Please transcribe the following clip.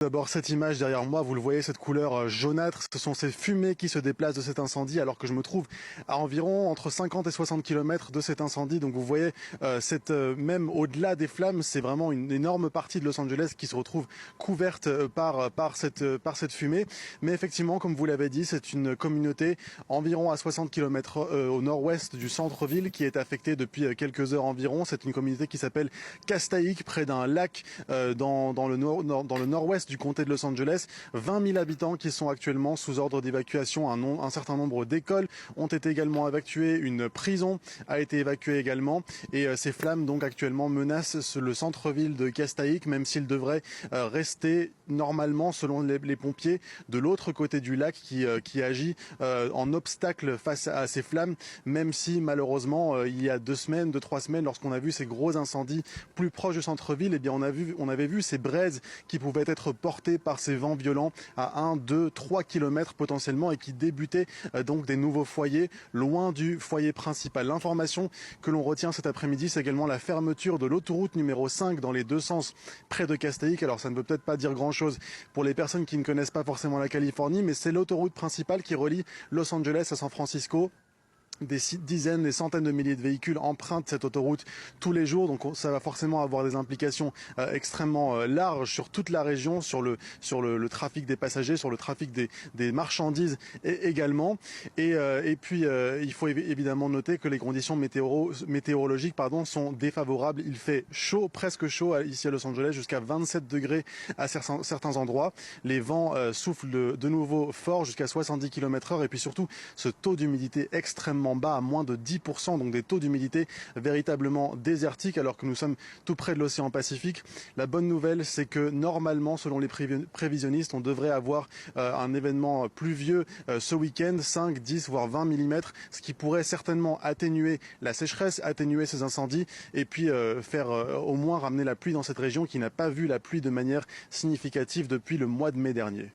D'abord, cette image derrière moi, vous le voyez, cette couleur jaunâtre, ce sont ces fumées qui se déplacent de cet incendie, alors que je me trouve à environ entre 50 et 60 km de cet incendie. Donc vous voyez, même au-delà des flammes, c'est vraiment une énorme partie de Los Angeles qui se retrouve couverte par cette fumée. Mais effectivement, comme vous l'avez dit, c'est une communauté environ à 60 km au nord-ouest du centre-ville qui est affectée depuis quelques heures environ. C'est une communauté qui s'appelle Castaic, près d'un lac dans le nord-ouest du comté de Los Angeles. 20 000 habitants qui sont actuellement sous ordre d'évacuation. Un certain nombre d'écoles ont été également évacuées. Une prison a été évacuée également. Et ces flammes donc actuellement menacent le centre-ville de Castaic, même s'il devrait rester normalement, selon les pompiers, de l'autre côté du lac qui agit en obstacle face à ces flammes, même si malheureusement il y a 2-3 semaines, lorsqu'on a vu ces gros incendies plus proches du centre-ville, eh bien on avait vu ces braises qui pouvaient être portées par ces vents violents à 1, 2, 3 km potentiellement et qui débutaient donc des nouveaux foyers loin du foyer principal. L'information que l'on retient cet après-midi, c'est également la fermeture de l'autoroute numéro 5 dans les deux sens près de Castaic. Alors ça ne veut peut-être pas dire grand-chose pour les personnes qui ne connaissent pas forcément la Californie, mais c'est l'autoroute principale qui relie Los Angeles à San Francisco. Des dizaines, des centaines de milliers de véhicules empruntent cette autoroute tous les jours, donc ça va forcément avoir des implications extrêmement larges sur toute la région, sur le trafic des passagers, sur le trafic des marchandises également. Et puis il faut évidemment noter que les conditions météorologiques sont défavorables. Il fait chaud, presque chaud ici à Los Angeles, jusqu'à 27 degrés à certains endroits. Les vents soufflent de nouveau fort, jusqu'à 70 km/h, et puis surtout ce taux d'humidité extrêmement bas, à moins de 10%, donc des taux d'humidité véritablement désertiques, alors que nous sommes tout près de l'océan Pacifique. La bonne nouvelle, c'est que normalement, selon les prévisionnistes, on devrait avoir un événement pluvieux ce week-end, 5, 10, voire 20 mm, ce qui pourrait certainement atténuer la sécheresse, atténuer ces incendies, et puis faire au moins ramener la pluie dans cette région qui n'a pas vu la pluie de manière significative depuis le mois de mai dernier.